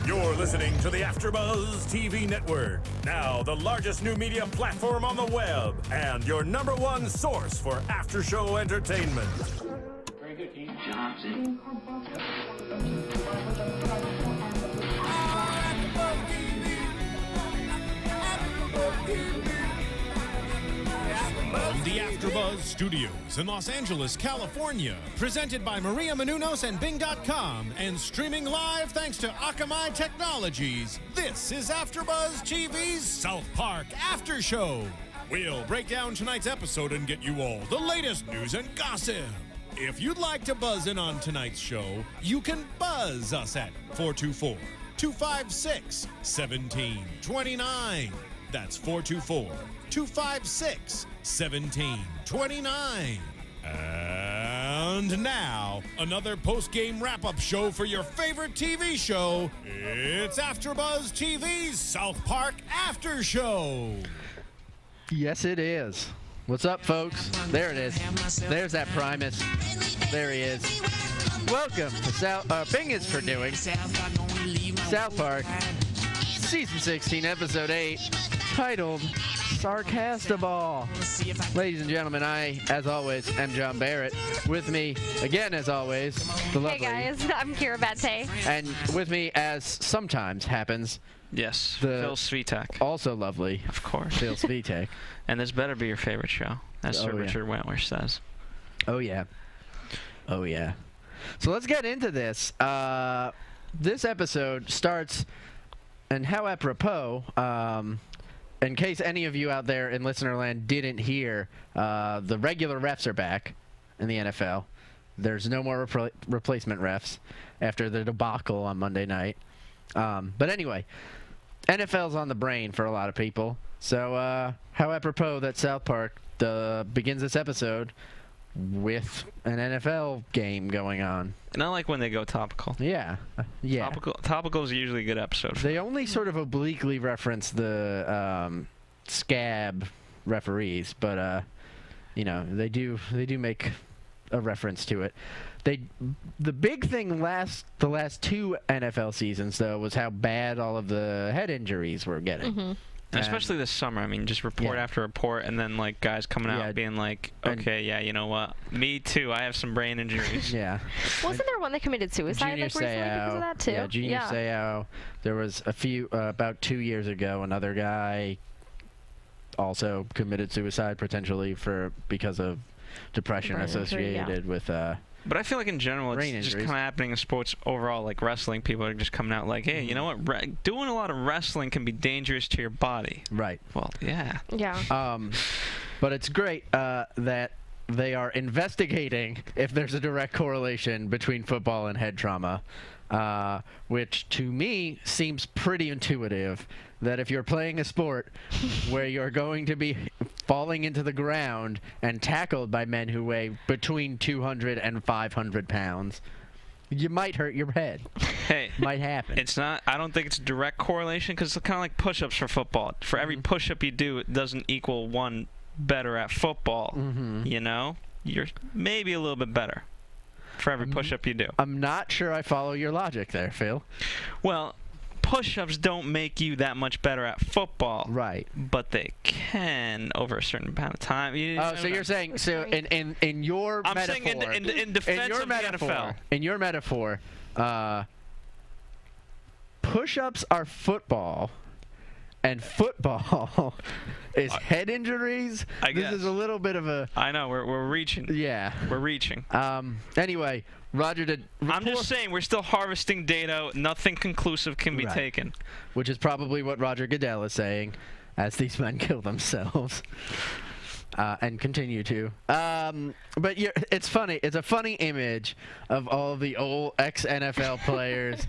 You're listening to the AFTERBUZZ TV Network, now the largest new media platform on the web, and your #1 source for after-show entertainment. Very good, Dean Johnson. From the AFTERBUZZ Studios in Los Angeles, California, presented by Maria Menounos and Bing.com, and streaming live thanks to Akamai Technologies, this is AFTERBUZZ TV's South Park After Show. We'll break down tonight's episode and get you all the latest news and gossip. If you'd like to buzz in on tonight's show, you can buzz us at 424-256-1729. That's 424-256-1729. And now, another post-game wrap-up show for your favorite TV show. It's AFTERBUZZ TV's South Park After Show. Yes, it is. What's up, folks? There it is. There's that Primus. There he is. Welcome to Bing is for doing South Park, Season 16, Episode 8, titled Sarcastaball. Ladies and gentlemen, I, as always, am John Barrett. With me, again, as always, the lovely... Hey guys, I'm Kyra Batte. And with me, as sometimes happens... Yes, the Phil Svitek. Also lovely. Of course. Phil Svitek. And this better be your favorite show, as Sir yeah. Richard Wentworth says. Oh, yeah. Oh, yeah. So let's get into this. This episode starts, and how apropos, in case any of you out there in Listenerland didn't hear, the regular refs are back in the NFL. There's no more replacement refs after the debacle on Monday night. But anyway, NFL's on the brain for a lot of people. So how apropos that South Park begins this episode with an NFL game going on. And I like when they go topical. Yeah. Yeah. Topical is usually a good episode. They only sort of obliquely reference the scab referees, but you know, they do make a reference to it. The big thing the last two NFL seasons though was how bad all of the head injuries were getting. Mm-hmm. Especially this summer. I mean, just report after report, and then like guys coming out being like, okay, yeah, you know what? Me too. I have some brain injuries. Yeah. Wasn't there one that committed suicide like recently because of that too? Yeah, Junior Seau. There was a few about 2 years ago. Another guy also committed suicide potentially because of depression associated with. But I feel like in general, it's just kind of happening in sports overall. Like wrestling, people are just coming out like, hey, you know what? Doing a lot of wrestling can be dangerous to your body. Right. Well, yeah. Yeah. But it's great that they are investigating if there's a direct correlation between football and head trauma, which to me seems pretty intuitive. That if you're playing a sport where you're going to be falling into the ground and tackled by men who weigh between 200 and 500 pounds, you might hurt your head. Hey, might happen. It's not. I don't think it's a direct correlation because it's kind of like push-ups for football. For every push-up you do, it doesn't equal one better at football. You know, you're maybe a little bit better for every push-up you do. I'm not sure I follow your logic there, Phil. Well, push-ups don't make you that much better at football. Right. But they can over a certain amount of time. So you're saying, so in your I'm metaphor... saying in defense of the NFL. In your metaphor, push-ups are football, and football is head injuries? I guess. This is a little bit of a... I know, we're reaching. Yeah. We're reaching. Anyway... Roger did. I'm just saying we're still harvesting data. Nothing conclusive can be taken. Which is probably what Roger Goodell is saying as these men kill themselves. And continue to. But it's funny. It's a funny image of all the old ex-NFL players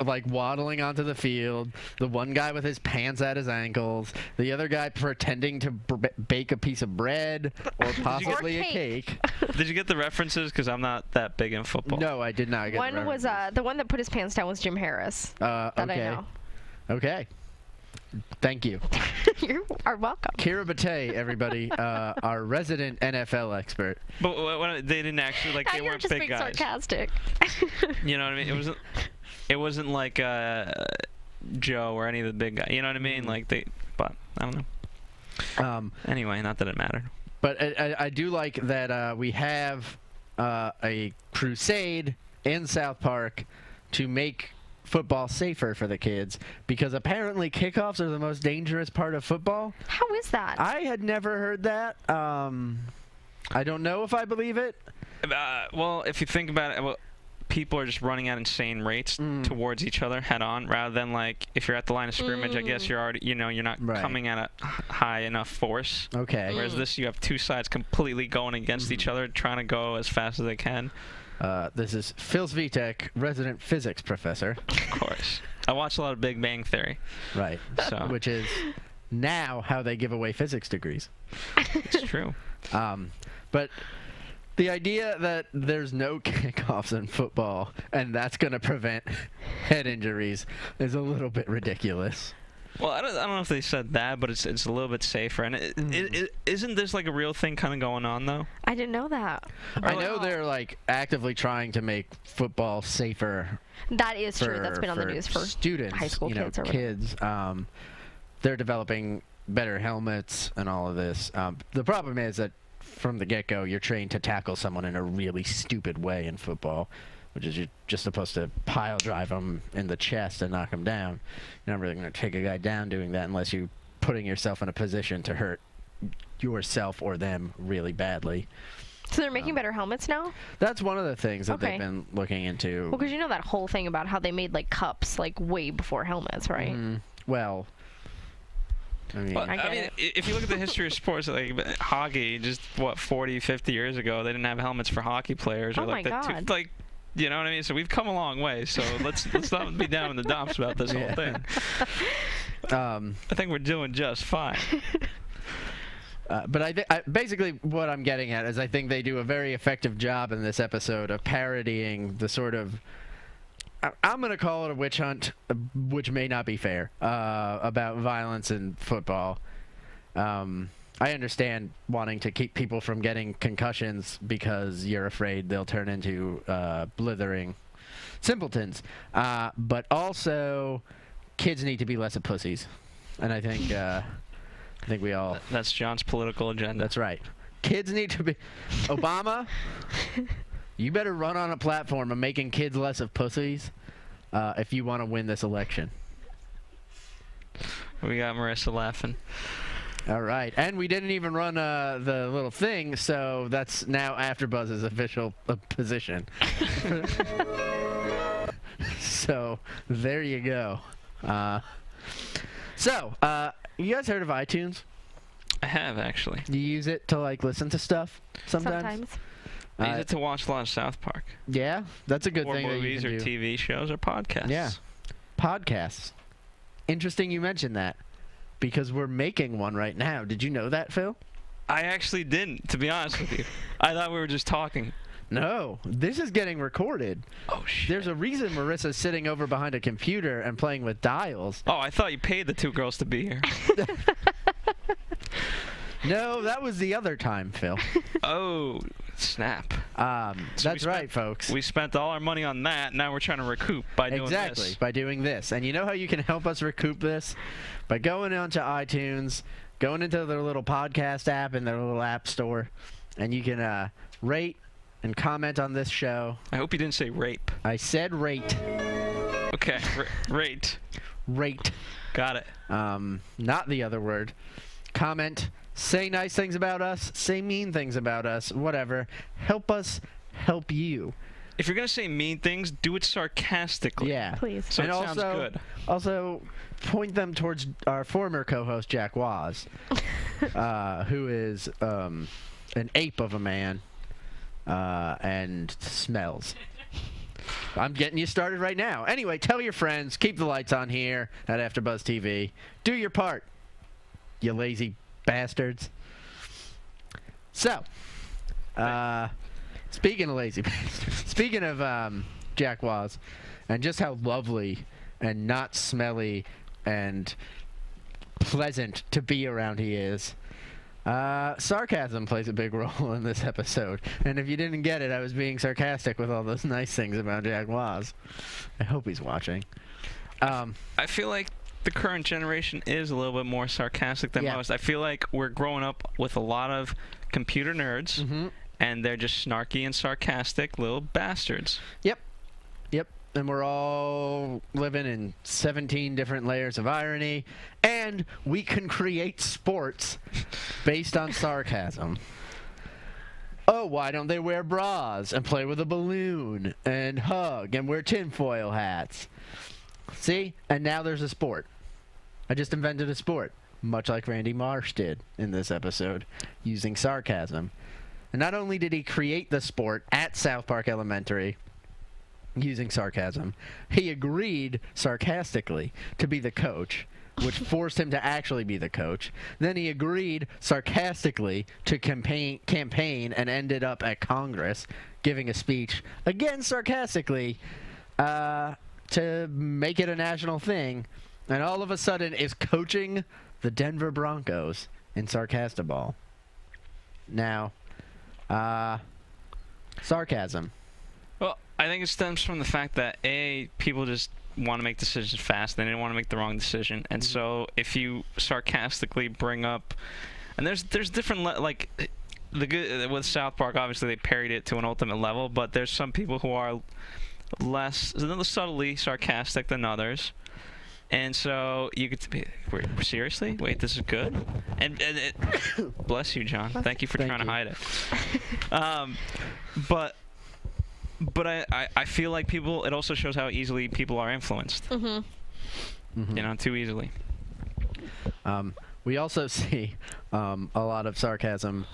like waddling onto the field. The one guy with his pants at his ankles. The other guy pretending to bake a piece of bread or possibly a cake. Did you get the references? Because I'm not that big in football. No, I did not get the references. One was the one that put his pants down was Jim Harris. Okay. I know. Okay. Thank you. You are welcome. Kyra Batte, everybody, our resident NFL expert. But they didn't actually, like, they weren't just big being guys. Sarcastic. You know what I mean? It wasn't. It wasn't like Joe or any of the big guys. You know what I mean? Like but I don't know. Anyway, not that it mattered. But I do like that we have a crusade in South Park to make football safer for the kids, because apparently kickoffs are the most dangerous part of football. How is that? I had never heard that. I don't know if I believe it. Well, if you think about it, people are just running at insane rates towards each other head on, rather than like if you're at the line of scrimmage, I guess you're already, you're not coming at a high enough force. Okay. Whereas this, you have two sides completely going against each other, trying to go as fast as they can. This is Phil Svitek, resident physics professor. Of course. I watch a lot of Big Bang Theory. Right. So. Which is now how they give away physics degrees. It's true. But the idea that there's no kickoffs in football and that's going to prevent head injuries is a little bit ridiculous. Well, I don't know if they said that, but it's a little bit safer. And isn't this like a real thing kind of going on, though? I didn't know that. I know they're like actively trying to make football safer. That is true. That's been on the news for students, high school kids. Kids. They're developing better helmets and all of this. The problem is that from the get-go, you're trained to tackle someone in a really stupid way in football, which is you're just supposed to pile drive them in the chest and knock them down. You're not really going to take a guy down doing that unless you're putting yourself in a position to hurt yourself or them really badly. So they're making better helmets now? That's one of the things that they've been looking into. Well, because you know that whole thing about how they made like cups like way before helmets, right? Well, I mean, if you look at the history of sports, like hockey, just 40, 50 years ago, they didn't have helmets for hockey players. Oh my God. You know what I mean? So we've come a long way. So let's not be down in the dumps about this whole thing. I think we're doing just fine. But basically what I'm getting at is I think they do a very effective job in this episode of parodying the sort of, I'm going to call it a witch hunt, which may not be fair, about violence in football. I understand wanting to keep people from getting concussions because you're afraid they'll turn into blithering simpletons. But also, kids need to be less of pussies. And I think we all... That's John's political agenda. That's right. Kids need to be... Obama, you better run on a platform of making kids less of pussies if you want to win this election. We got Marissa laughing. All right. And we didn't even run the little thing, so that's now AfterBuzz's official position. So, there you go. You guys heard of iTunes? I have, actually. You use it to, like, listen to stuff sometimes? I use it to watch a lot of South Park. Yeah? That's a good thing that you movies can or do. TV shows or podcasts. Yeah. Podcasts. Interesting you mentioned that, because we're making one right now. Did you know that, Phil? I actually didn't, to be honest with you. I thought we were just talking. No, this is getting recorded. Oh, shit. There's a reason Marissa's sitting over behind a computer and playing with dials. Oh, I thought you paid the two girls to be here. No, that was the other time, Phil. Oh, snap. That's right, folks. We spent all our money on that. Now we're trying to recoup by doing this. Exactly, by doing this. And you know how you can help us recoup this? By going onto iTunes, going into their little podcast app in their little app store, and you can rate and comment on this show. I hope you didn't say rape. I said rate. Okay, rate. Rate. Got it. Not the other word. Comment. Say nice things about us. Say mean things about us. Whatever. Help us help you. If you're going to say mean things, do it sarcastically. Yeah. Please. So it sounds good. Also, point them towards our former co-host, Jack Waz, who is an ape of a man and smells. I'm getting you started right now. Anyway, tell your friends. Keep the lights on here at AfterBuzz TV. Do your part, you lazy bastards. So, speaking of lazy bastards, speaking of Jack Waz, and just how lovely and not smelly and pleasant to be around he is, Sarcasm plays a big role in this episode. And if you didn't get it, I was being sarcastic with all those nice things about Jaguars. I hope he's watching. I feel like the current generation is a little bit more sarcastic than most. I feel like we're growing up with a lot of computer nerds, and they're just snarky and sarcastic little bastards. Yep. And we're all living in 17 different layers of irony, and we can create sports based on sarcasm. Oh, why don't they wear bras and play with a balloon and hug and wear tinfoil hats? See? And now there's a sport. I just invented a sport, much like Randy Marsh did in this episode, using sarcasm. And not only did he create the sport at South Park Elementary using sarcasm, he agreed sarcastically to be the coach, which forced him to actually be the coach. Then he agreed sarcastically to campaign and ended up at Congress giving a speech, again sarcastically, to make it a national thing, and all of a sudden is coaching the Denver Broncos in Sarcastaball. Now, sarcasm. Well, I think it stems from the fact that people just want to make decisions fast. They didn't want to make the wrong decision, and so if you sarcastically bring up, and there's different the good with South Park. Obviously, they parried it to an ultimate level, but there's some people who are less subtly sarcastic than others. And so you could be, seriously? Wait, this is good? And it, bless you, John. Thank you for trying to hide it. But I feel like it also shows how easily people are influenced. You know, too easily. We also see a lot of sarcasm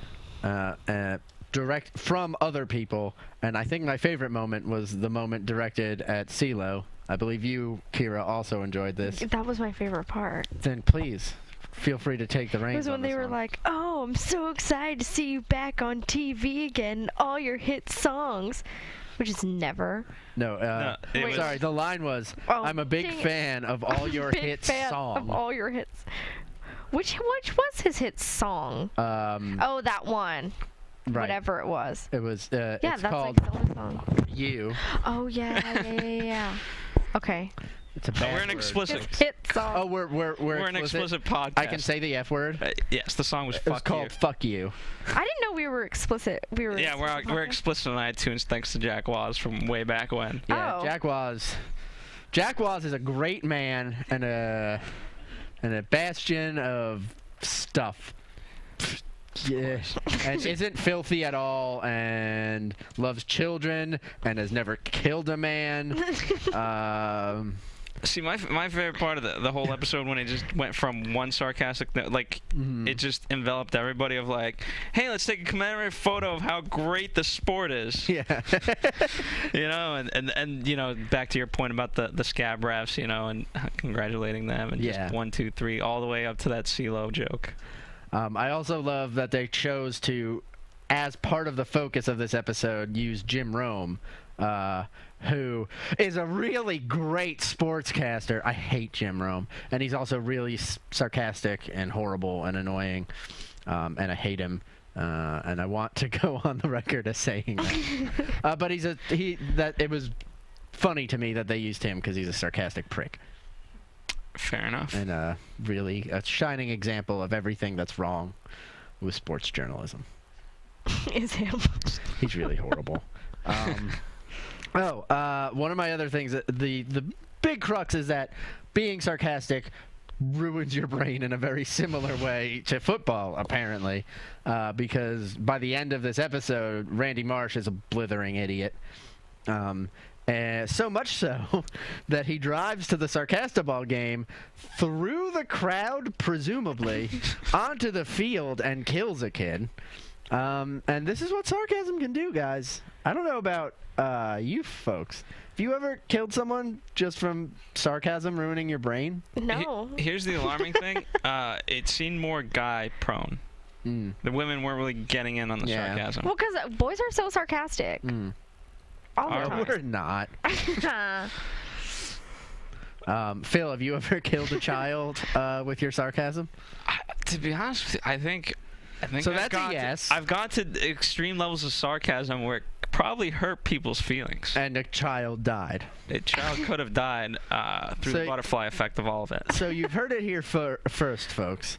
direct from other people, and I think my favorite moment was the moment directed at CeeLo. I believe you, Kyra, also enjoyed this. That was my favorite part. Then please, feel free to take the reins. It was when they were like, "Oh, I'm so excited to see you back on TV again, all your hit songs," which is never. No, sorry, the line was, "I'm a big fan of all your hit songs." Of all your hits. Which was his hit song? Oh, that one. Right. Whatever it was. It was. Yeah, it's that's called like the only song. You. Oh yeah. Okay. It's a bad we're an explicit hit song. Oh, we're an explicit podcast. I can say the F word. Yes, the song was It was called "Fuck You." I didn't know we were explicit. Yeah, we're explicit on iTunes thanks to Jack Waz from way back when. Yeah, Jack Waz. Jack Waz is a great man and a bastion of stuff. Yeah, and isn't filthy at all, and loves children, and has never killed a man. See, my favorite part of the whole episode when it just went from one sarcastic it just enveloped everybody of like, hey, let's take a commemorative photo of how great the sport is. Yeah. You know, and you know, back to your point about the scab refs, you know, and congratulating them, and just 1, 2, 3, all the way up to that CeeLo joke. I also love that they chose to, as part of the focus of this episode, use Jim Rome, who is a really great sportscaster. I hate Jim Rome, and he's also really sarcastic and horrible and annoying, and I hate him, and I want to go on the record as saying that. But it was funny to me that they used him because he's a sarcastic prick. Fair enough. And really a shining example of everything that's wrong with sports journalism. Is him. He's really horrible. One of my other things, the big crux is that being sarcastic ruins your brain in a very similar way to football, apparently, because by the end of this episode, Randy Marsh is a blithering idiot. So much so that he drives to the Sarcastaball game through the crowd, presumably, onto the field and kills a kid. And this is what sarcasm can do, guys. I don't know about you folks. Have you ever killed someone just from sarcasm ruining your brain? No. Here's the alarming thing. It seemed more guy-prone. The women weren't really getting in on the sarcasm. Well, because boys are so sarcastic. All the time. We're not. Phil, have you ever killed a child with your sarcasm? To be honest with you, I think I think So I've that's a gone yes. I've gone to extreme levels of sarcasm where it probably hurt people's feelings. And a child died. A child could have died through So- the butterfly effect of all of it. So you've heard it here first, folks.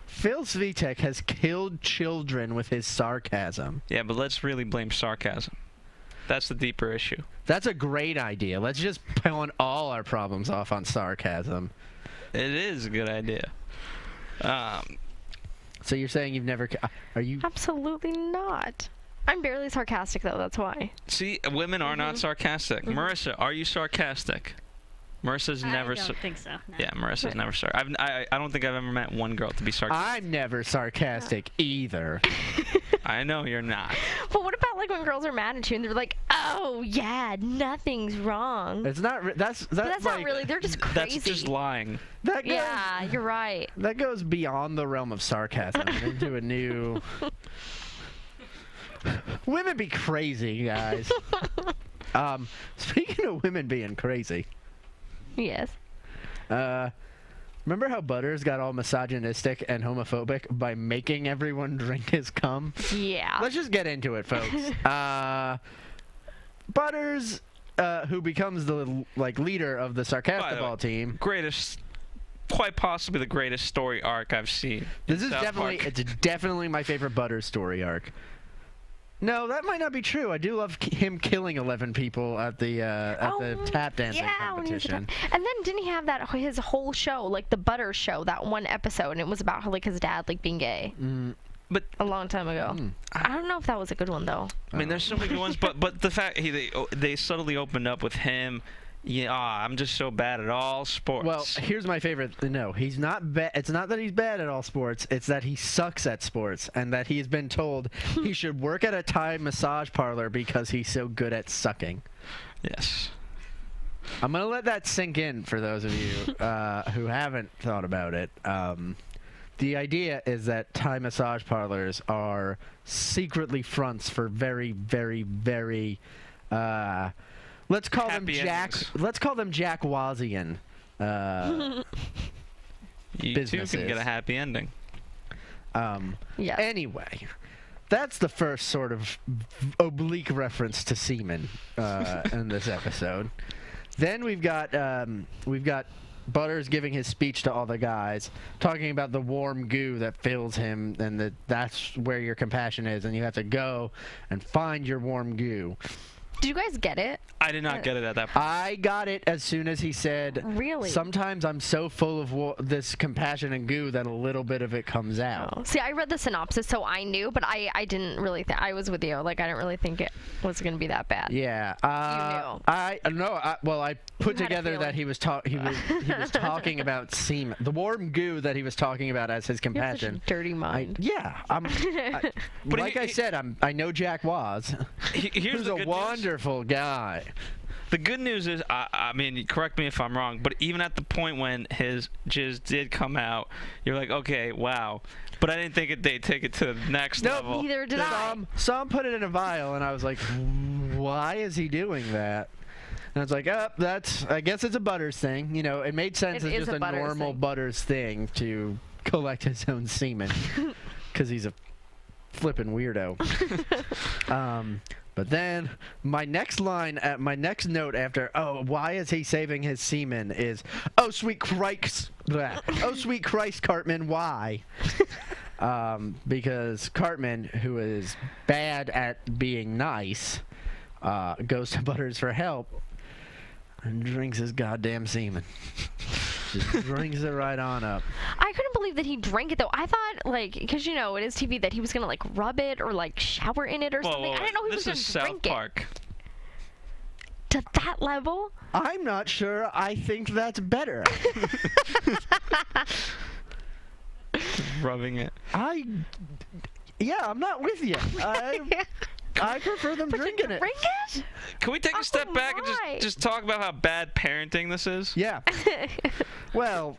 Phil Svitek has killed children with his sarcasm. Yeah, but let's really blame sarcasm. That's the deeper issue. That's a great idea. Let's just pawn all our problems off on sarcasm. It is a good idea. So you're saying you've never... Are you... Absolutely not. I'm barely sarcastic, though. That's why. See, women are not sarcastic. Marissa, are you sarcastic? Marissa's never... I don't think so. No. Yeah, Marissa's never sarcastic. I don't think I've ever met one girl to be sarcastic. I'm never sarcastic either. I know you're not. But what about like when girls are mad at you and they're like, "Oh yeah, nothing's wrong." It's not... That's But that's like, not really. They're just crazy. That's just lying. That goes, Yeah, you're right. That goes beyond the realm of sarcasm and into a new... Women be crazy, guys. Speaking of women being crazy, Yes. remember how Butters got all misogynistic and homophobic by making everyone drink his cum? Yeah. Let's just get into it, folks. Butters, who becomes the leader of the Sarcastaball team. Quite possibly the greatest story arc I've seen. This in is South definitely Park. it's definitely my favorite Butters story arc. No, that might not be true. I do love him killing 11 people at the tap dancing competition. And then didn't he have that his whole show, like the Butter show, that one episode, and it was about how like his dad like being gay. But a long time ago. I don't know if that was a good one though. I mean, there's so many good ones, but the fact they subtly opened up with him. Yeah, I'm just so bad at all sports. Well, here's my favorite. No, he's not bad. It's not that he's bad at all sports. It's that he sucks at sports, and that he's been told he should work at a Thai massage parlor because he's so good at sucking. Yes. I'm gonna let that sink in for those of you who haven't thought about it. The idea is that Thai massage parlors are secretly fronts for very, very, very. Let's call them Jack Wazian. You businesses. too can get a happy ending. Yeah. Anyway, that's the first sort of oblique reference to semen in this episode. Then we've got Butters giving his speech to all the guys, talking about the warm goo that fills him, and that's where your compassion is, and you have to go and find your warm goo. Did you guys get it? I did not get it at that point. I got it as soon as he said, Really? sometimes I'm so full of this compassion and goo that a little bit of it comes out. Oh. See, I read the synopsis, so I knew, but I didn't really think. I was with you. Like, I didn't really think it was going to be that bad. Yeah. You knew. I put You had a together that he was talking about semen. The warm goo that he was talking about as his You have such compassion. a dirty mind. But like I said, I know Jack Waz. Here's Who's the a good wonderful guy. The good news is, I mean, correct me if I'm wrong, but even at the point when his jizz did come out, you're like, okay, wow. But I didn't think they'd take it to the next level. Neither did I. Some put it in a vial, and I was like, why is he doing that? And I was like, I guess it's a Butters thing. You know, it made sense It as is just a a Butters normal thing. Butters thing to collect his own semen. Because he's a flippin' weirdo. But then my next note after, why is he saving his semen is, oh sweet Christ, Cartman, why? Because Cartman, who is bad at being nice, goes to Butters for help and drinks his goddamn semen. Just drinks it right on up. I couldn't believe that he drank it though. I thought like, because you know it is TV, that he was gonna like rub it or like shower in it or something. I didn't know he was This gonna is drink South Park. it to that level. I'm not sure. I think that's better. Rubbing it. I'm not with you. I prefer them drinking it. Drink it? Can we take a step back why? and just talk about how bad parenting this is? Yeah. Well,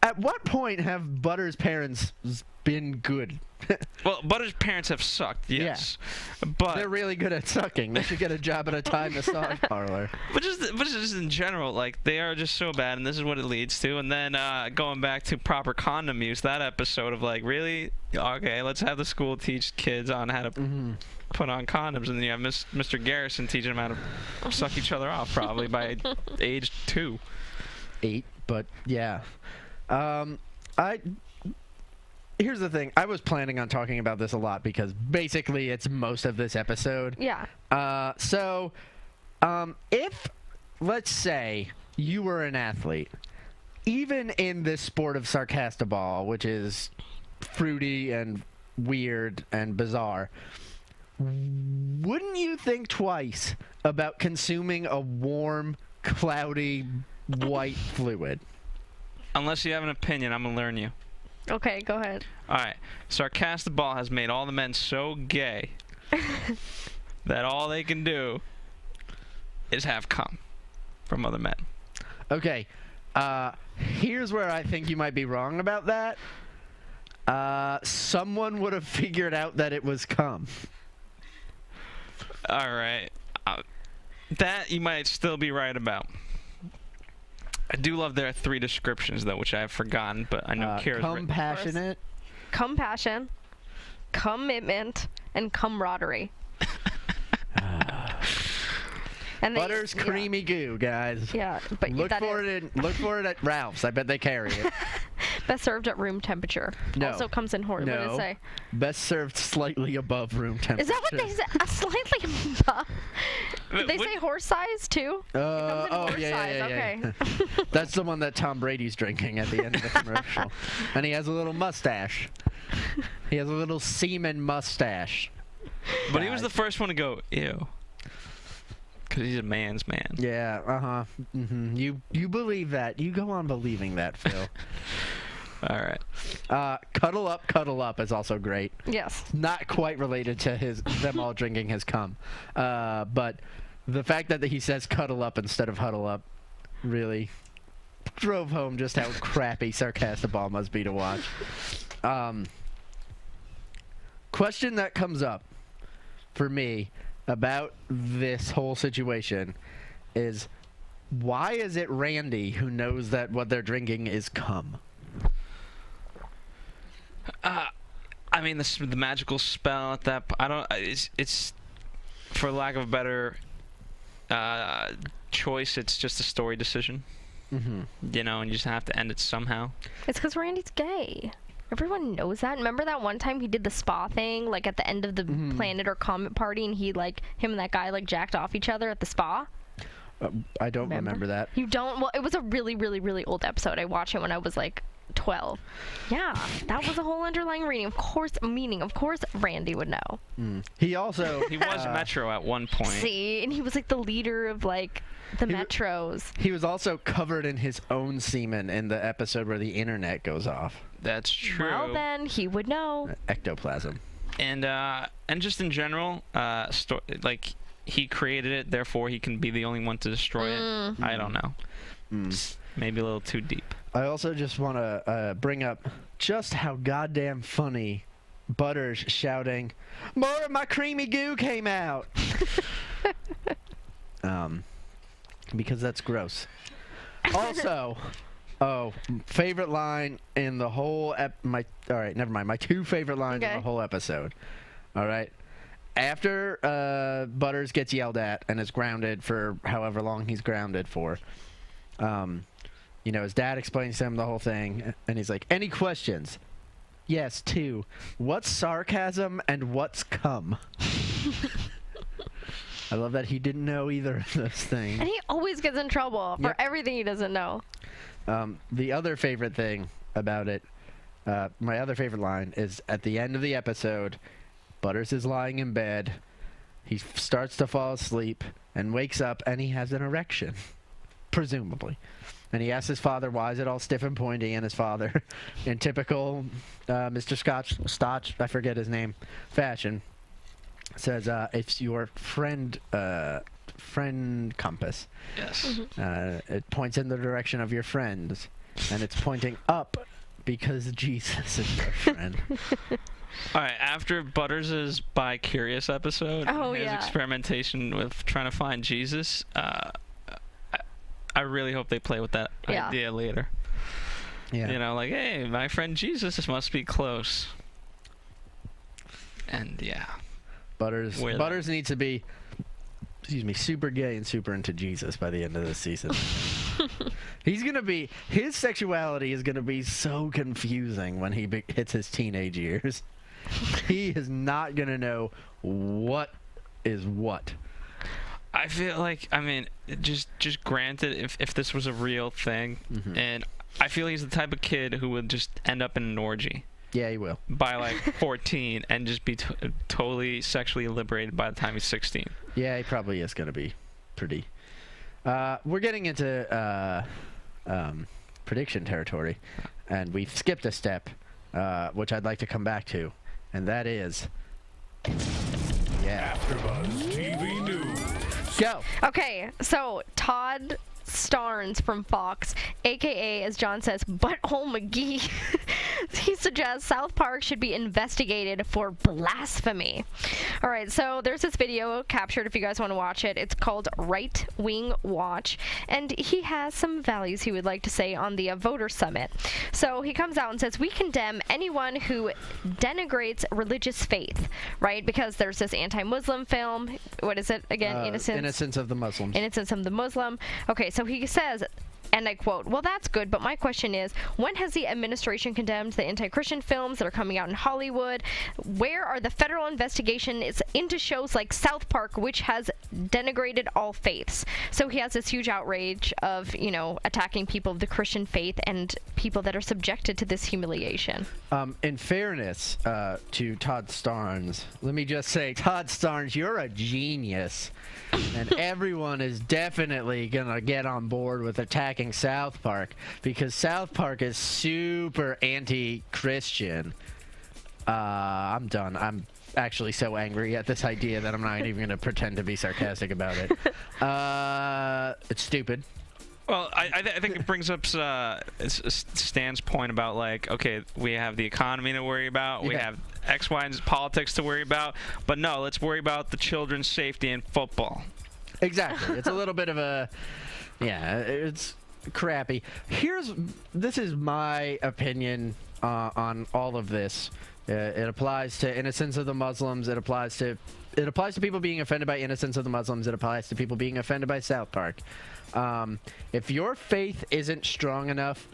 at what point have Butter's parents been good? Well, Butter's parents have sucked, yes. But They're really good at sucking. They should get a job at a Thai massage parlor. But just in general, like, they are just so bad, and this is what it leads to. And then going back to proper condom use, that episode of, like, really? Okay, let's have the school teach kids on how to put on condoms. And then you have Mr. Garrison teaching them how to suck each other off, probably, by age 2. 8, but yeah. Here's the thing. I was planning on talking about this a lot because basically it's most of this episode. Yeah. If, let's say, you were an athlete, even in this sport of Sarcastaball, which is fruity and weird and bizarre, wouldn't you think twice about consuming a warm, cloudy, white fluid? Unless you have an opinion, I'm going to learn you. Okay, go ahead. Alright, Sarcastaball has made all the men so gay that all they can do is have cum from other men. Okay, here's where I think you might be wrong about that. Someone would have figured out that it was cum. Alright. That you might still be right about. I do love their 3 descriptions, though, which I have forgotten, but I know Kyra's written. Compassionate. Compassion, commitment, and camaraderie. And Butter's creamy goo, guys. Yeah, but look for it at Ralph's. I bet they carry it. Best served at room temperature. No. Also comes in hot. No. What did it say? Best served slightly above room temperature. Is that what they said? Slightly above. Did they say horse size too? Yeah. Okay. That's the one that Tom Brady's drinking at the end of the commercial, and he has a little mustache. He has a little semen mustache. But he was the first one to go, ew. Because he's a man's man. Yeah, You believe that. You go on believing that, Phil. All right. Cuddle Up is also great. Yes. Not quite related to them all drinking his cum. But the fact that he says cuddle up instead of huddle up really drove home just how crappy Sarcastaball must be to watch. Question that comes up for me about this whole situation is, why is it Randy who knows that what they're drinking is cum? I mean, the magical spell at that. It's for lack of a better choice. It's just a story decision. You know, and you just have to end it somehow. It's because Randy's gay. Everyone knows that. Remember that one time he did the spa thing, like at the end of the planet or comet party, and him and that guy jacked off each other at the spa? I don't remember that. You don't? Well, it was a really, really, really old episode. I watched it when I was 12. Yeah, that was the whole underlying meaning. Of course, Randy would know. He also he was Metro at one point. See, and he was the leader of the Metros. He was also covered in his own semen in the episode where the internet goes off. That's true. Well, then he would know. Ectoplasm. And just in general, he created it, therefore he can be the only one to destroy it. I don't know. Maybe a little too deep. I also just want to bring up just how goddamn funny Butter's shouting, "More of my creamy goo came out!" Because that's gross. Also, favorite line in the whole my 2 favorite lines in the whole episode. All right. After Butters gets yelled at and is grounded for however long he's grounded for, his dad explains to him the whole thing, and he's like, "Any questions?" "Yes, 2. What's sarcasm and what's cum?" I love that he didn't know either of those things. And he always gets in trouble for everything he doesn't know. The other favorite thing about it, my other favorite line, is at the end of the episode, Butters is lying in bed. He starts to fall asleep and wakes up, and he has an erection, presumably. And he asks his father, why is it all stiff and pointy? And his father, in typical Mr. Stotch, I forget his name, fashion, says, it's your friend friend compass. Yes. It points in the direction of your friends, and it's pointing up because Jesus is your friend. All right, after Butters' bi-curious episode, his yeah. experimentation with trying to find Jesus, I really hope they play with that idea later. Yeah. You know, like, hey, my friend Jesus must be close. And yeah. Butters needs to be, super gay and super into Jesus by the end of this season. His sexuality is gonna be so confusing when he hits his teenage years. He is not gonna know what is what. I feel like, I mean, just granted, if this was a real thing, and I feel he's the type of kid who would just end up in an orgy. Yeah, he will. By like 14 and just be totally sexually liberated by the time he's 16. Yeah, he probably is gonna be pretty. We're getting into prediction territory, and we've skipped a step, which I'd like to come back to, and that is, AfterBuzz TV News. go. Okay, so Todd Starnes from Fox, aka, as John says, Butthole McGee, he suggests South Park should be investigated for blasphemy. All right, so there's this video captured if you guys want to watch it. It's called Right Wing Watch, and he has some values he would like to say on the voter summit. So he comes out and says, we condemn anyone who denigrates religious faith, right? Because there's this anti-Muslim film. What is it again? Innocence of the Muslims. Innocence of the Muslim. Okay, so he says, and I quote, well, that's good, but my question is, when has the administration condemned the anti-Christian films that are coming out in Hollywood? Where are the federal investigations into shows like South Park, which has denigrated all faiths? So he has this huge outrage of, attacking people of the Christian faith and people that are subjected to this humiliation. In fairness to Todd Starnes, let me just say, Todd Starnes, you're a genius. And everyone is definitely going to get on board with attacking South Park because South Park is super anti-Christian. I'm done. I'm actually so angry at this idea that I'm not even going to pretend to be sarcastic about it. It's stupid. Well, I think it brings up Stan's point about, like, okay, we have the economy to worry about, we have X, Y, and Z politics to worry about, but no, let's worry about the children's safety in football. Exactly. It's a little bit of a, it's crappy. This is my opinion on all of this. It applies to Innocence of the Muslims. It applies to people being offended by Innocence of the Muslims. It applies to people being offended by South Park. If your faith isn't strong enough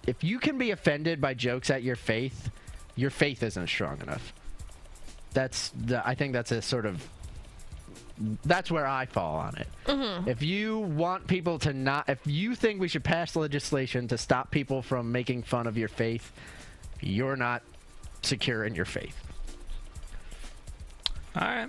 if you can be offended by jokes at your faith isn't strong enough. I think that's a sort of, that's where I fall on it. If you want people to if you think we should pass legislation to stop people from making fun of your faith, you're not secure in your faith. All right.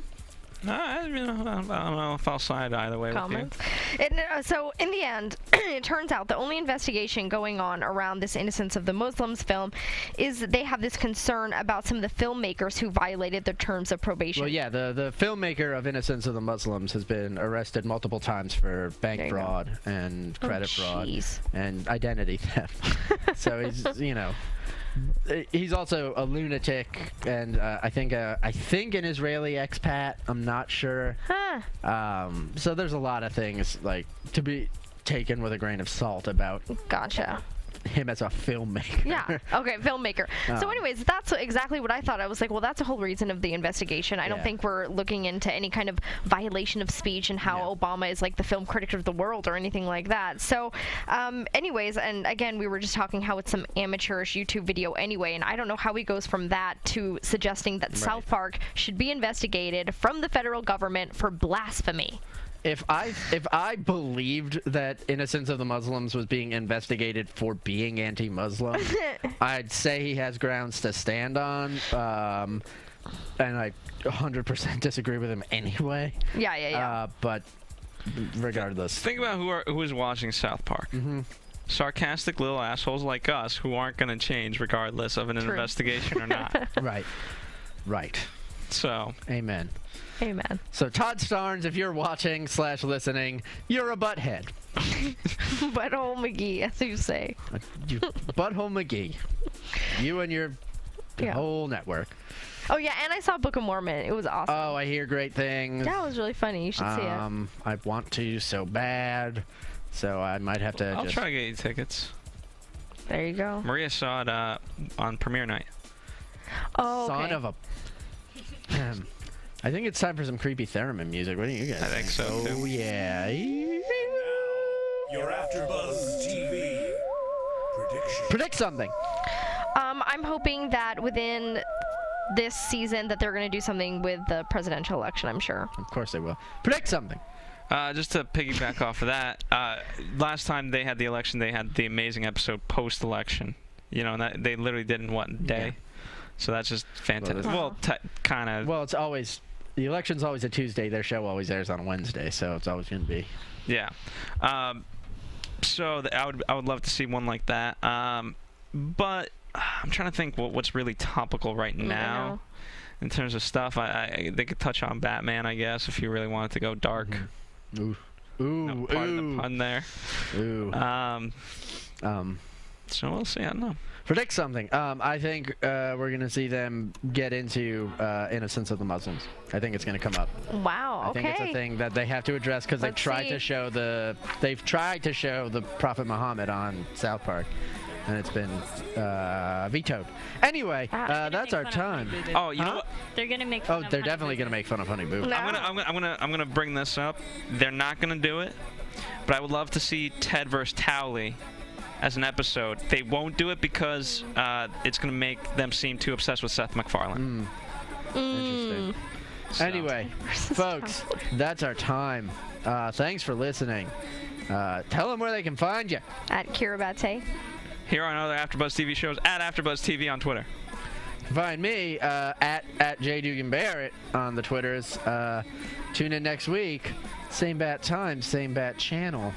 I don't know if I'll side either way Comments? with you. So in the end, it turns out the only investigation going on around this Innocence of the Muslims film is they have this concern about some of the filmmakers who violated the terms of probation. Well, yeah, the filmmaker of Innocence of the Muslims has been arrested multiple times for bank fraud and credit fraud and identity theft. So he's, he's also a lunatic, and I think an Israeli expat. I'm not sure. So there's a lot of things to be taken with a grain of salt about. Gotcha. Him as a filmmaker. Yeah. Okay, filmmaker. So anyways, that's exactly what I thought. I was like, well, that's the whole reason of the investigation. I don't think we're looking into any kind of violation of speech and how Obama is like the film critic of the world or anything like that. So anyways, and again, we were just talking how it's some amateurish YouTube video anyway, and I don't know how he goes from that to suggesting that South Park should be investigated from the federal government for blasphemy. If I believed that Innocence of the Muslims was being investigated for being anti-Muslim, I'd say he has grounds to stand on, and I 100% disagree with him anyway. Yeah. But regardless, think about who is watching South Park. Sarcastic little assholes like us who aren't going to change regardless of an investigation or not. Right. So. Amen. Amen. So Todd Starnes, if you're watching / listening, you're a butthead. Butthole McGee, as you say. You butthole McGee. You and your Yeah. whole network. Oh yeah, and I saw Book of Mormon. It was awesome. Oh, I hear great things. That was really funny. You should see it. I want to so bad, so I might have to I'll just... try to get you tickets. There you go. Maria saw it on premiere night. Oh, okay. Son of a... I think it's time for some creepy theremin music. What do you guys I think so, Oh, too. yeah. Your AfterBuzz TV prediction. Predict something. I'm hoping that within this season that they're going to do something with the presidential election, I'm sure. Of course they will. Predict something. Just to piggyback off of that, last time they had the election, they had the amazing episode post-election. You know, and that, they literally did in one day. Yeah. So that's just fantastic. Well, Kind of. Well, it's always... The election's always a Tuesday. Their show always airs on a Wednesday, so it's always going to be... Yeah. So I would love to see one like that. But I'm trying to think what's really topical right now in terms of stuff. They could touch on Batman, I guess, if you really wanted to go dark. Ooh. Ooh. Part of the pun there. Ooh. So we'll see. I don't know. Predict something. I think we're going to see them get into innocence of the Muslims. I think it's going to come up. Wow. I think it's a thing that they have to address because they've tried to show the Prophet Muhammad on South Park, and it's been vetoed. Anyway, that's our time. Oh, you know what? They're gonna make fun of they're Honey definitely Boo going to make fun of Honey Boo. No. I'm gonna bring this up. They're not gonna do it, but I would love to see Ted versus Towley as an episode. They won't do it because it's gonna make them seem too obsessed with Seth MacFarlane. Interesting. So. Anyway, folks, that's our time. Thanks for listening. Tell them where they can find you. At Kyra Batte. Here on other AfterBuzz TV shows at AfterBuzz TV on Twitter. Find me at J. Dugan Barrett on the Twitters. Tune in next week. Same bat time, same bat channel.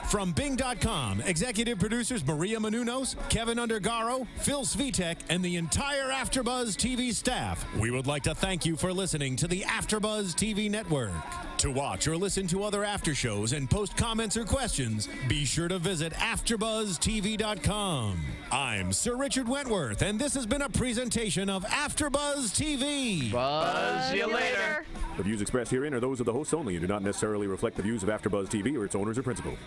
From Bing.com, executive producers Maria Menounos, Kevin Undergaro, Phil Svitek, and the entire AfterBuzz TV staff, we would like to thank you for listening to the AfterBuzz TV network. To watch or listen to other after shows and post comments or questions, be sure to visit AfterBuzzTV.com. I'm Sir Richard Wentworth, and this has been a presentation of AfterBuzz TV. Buzz you later. The views expressed herein are those of the hosts only and do not necessarily reflect the views of AfterBuzz TV or its owners or principals.